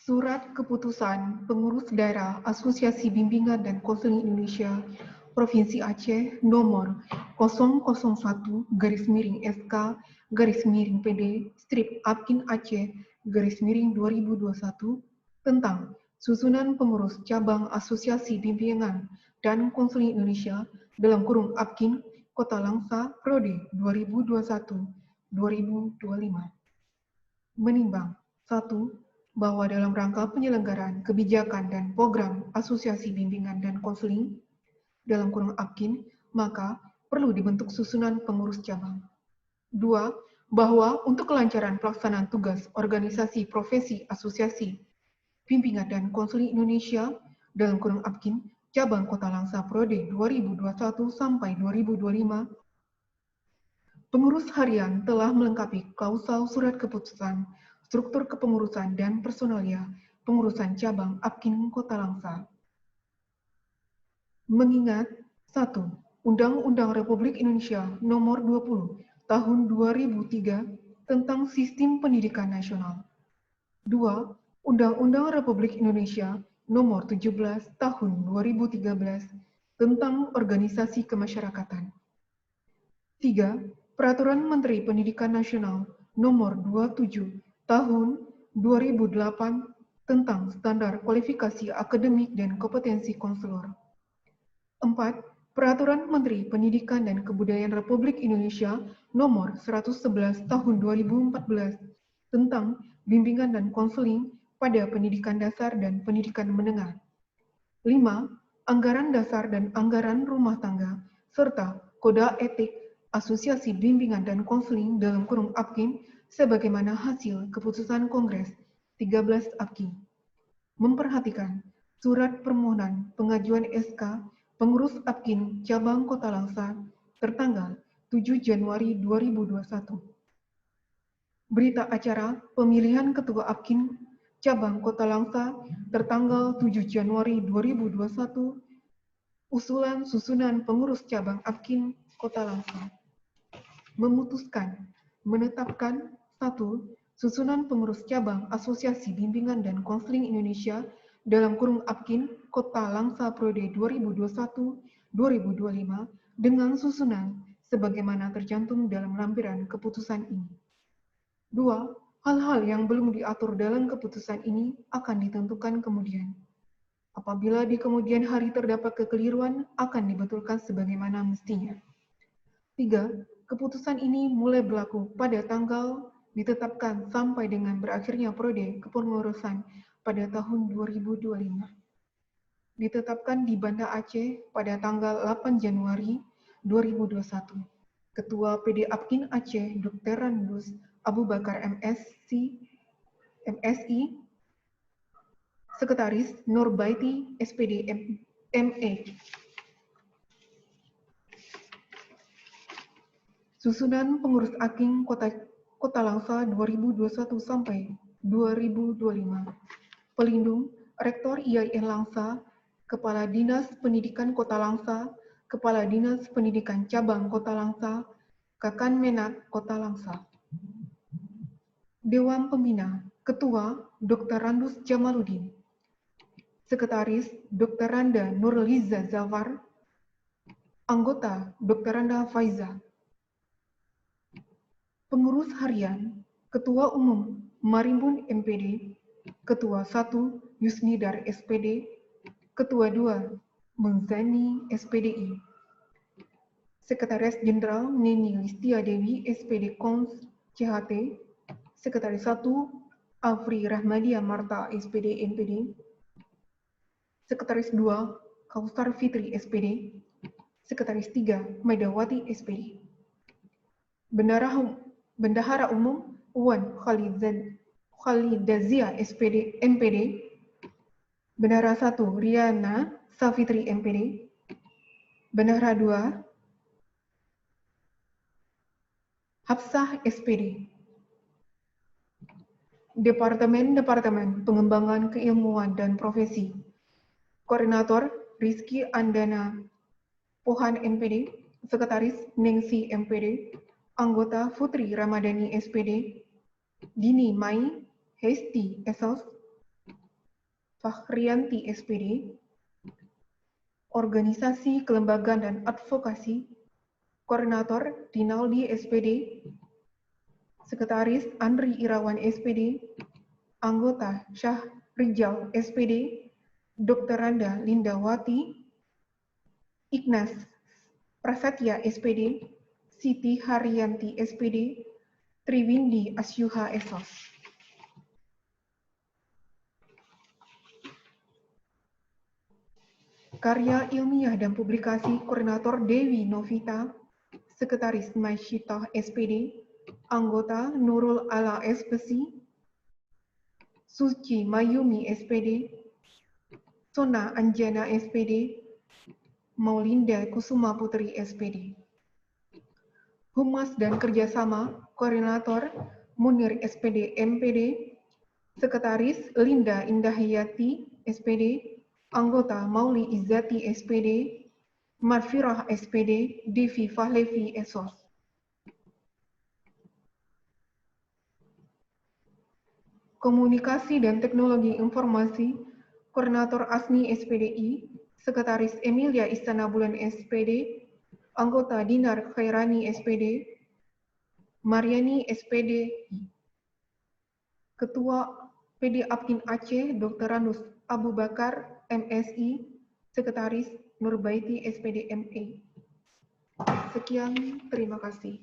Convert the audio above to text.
Surat Keputusan Pengurus Daerah Asosiasi Bimbingan dan Konseling Indonesia Provinsi Aceh nomor 001/SK/PD strip Apkin Aceh /2021 tentang susunan pengurus cabang Asosiasi Bimbingan dan Konseling Indonesia dalam kurung Apkin Kota Langsa Prode 2021-2025. Menimbang 1. Bahwa dalam rangka penyelenggaraan kebijakan dan program Asosiasi Bimbingan dan Konseling dalam kurung Apkin, maka perlu dibentuk susunan pengurus cabang. 2. Bahwa untuk kelancaran pelaksanaan tugas organisasi profesi Asosiasi Bimbingan dan Konseling Indonesia dalam kurung Apkin, cabang Kota Langsa Prode 2021 sampai 2025, pengurus harian telah melengkapi klausal surat keputusan, struktur kepengurusan dan personalia pengurusan cabang Apkin Kota Langsa. Mengingat 1. Undang-Undang Republik Indonesia Nomor 20 Tahun 2003 tentang Sistem Pendidikan Nasional. 2. Undang-Undang Republik Indonesia Nomor 17 Tahun 2013 tentang Organisasi Kemasyarakatan. 3. Peraturan Menteri Pendidikan Nasional Nomor 27 Tahun 2008 tentang Standar Kualifikasi Akademik dan Kompetensi Konselor. 4. Peraturan Menteri Pendidikan dan Kebudayaan Republik Indonesia Nomor 111 Tahun 2014 tentang Bimbingan dan Konseling pada Pendidikan Dasar dan Pendidikan Menengah. 5. Anggaran dasar dan anggaran rumah tangga, serta Kode Etik Asosiasi Bimbingan dan Konseling dalam kurung Apkin sebagaimana hasil keputusan Kongres 13 Apkin. Memperhatikan surat permohonan pengajuan SK Pengurus Apkin Cabang Kota Langsa tertanggal 7 Januari 2021. Berita acara pemilihan Ketua Apkin Cabang Kota Langsa tertanggal 7 Januari 2021. Usulan susunan pengurus cabang Apkin Kota Langsa. Memutuskan menetapkan 1. Susunan pengurus cabang Asosiasi Bimbingan dan Konseling Indonesia dalam kurung Apkin Kota Langsa Prode 2021-2025 dengan susunan sebagaimana tercantum dalam lampiran keputusan ini. 2. Hal-hal yang belum diatur dalam keputusan ini akan ditentukan kemudian. Apabila di kemudian hari terdapat kekeliruan, akan dibetulkan sebagaimana mestinya. 3. Keputusan ini mulai berlaku pada tanggal ditetapkan sampai dengan berakhirnya periode kepengurusan pada tahun 2025. Ditetapkan di Banda Aceh pada tanggal 8 Januari 2021. Ketua PD Apkin Aceh Dr. Randus Abu Bakar MSI, Sekretaris Nurbaiti SPD ME. Susunan pengurus Apkin Kota Langsa 2021 sampai 2025. Pelindung Rektor IAIN Langsa, Kepala Dinas Pendidikan Kota Langsa, Kepala Dinas Pendidikan Cabang Kota Langsa, Kakan Menak Kota Langsa. Dewan Pembina, Ketua Dr. Randus Jamaluddin, Sekretaris Dr. Randa Nurliza Zafar, Anggota Dr. Randa Faiza. Pengurus Harian, Ketua Umum Marimbun MPD, Ketua 1 Yusnidar SPD, Ketua 2 Menzani SPDI, Sekretaris Jenderal Neni Listia Dewi SPD Kons CHT, Sekretaris 1 Afri Rahmadia Marta SPD MPD, Sekretaris 2 Kausar Fitri SPD, Sekretaris 3 Medawati SPD. Bendahara Umum Wan Khalidazia SPD MPD, Bendahara 1 Riana Safitri MPD, Bendahara 2 Hafsah SPD. Departemen Pengembangan Keilmuan dan Profesi, Koordinator Rizky Andana Pohan MPD, Sekretaris Ningsi MPD, Anggota Putri Ramadhani SPD, Dini Mai Hesti Esos, Fakhrianti SPD, Organisasi Kelembagaan dan Advokasi, Koordinator Dinaldi SPD, Sekretaris Andri Irawan SPD, Anggota Syah Rijal SPD, Dr. Randa Lindawati, Ignas Prasetya SPD, Siti Haryanti SPD, Triwindi Asyuha Esos. Karya ilmiah dan publikasi Koordinator Dewi Novita, Sekretaris Maisyitah SPD, Anggota Nurul Ala SPC, Suci Mayumi SPD, Sona Anjana SPD, Maulinda Kusuma Putri SPD. Humas dan Kerjasama Koordinator Munir SPD MPD, Sekretaris Linda Indahyati SPD, Anggota Mauli Izzati SPD, Marfirah SPD, Devi Fahlevi Esos. Komunikasi dan Teknologi Informasi, Koordinator Asni SPDI, Sekretaris Emilia Istana Bulan SPD, Anggota Dinar Khairani SPD, Mariani SPD, Ketua PD Apkin Aceh, Dr. Ranus Abu Bakar, MSI, Sekretaris Nurbaiti SPD MA. Sekian, terima kasih.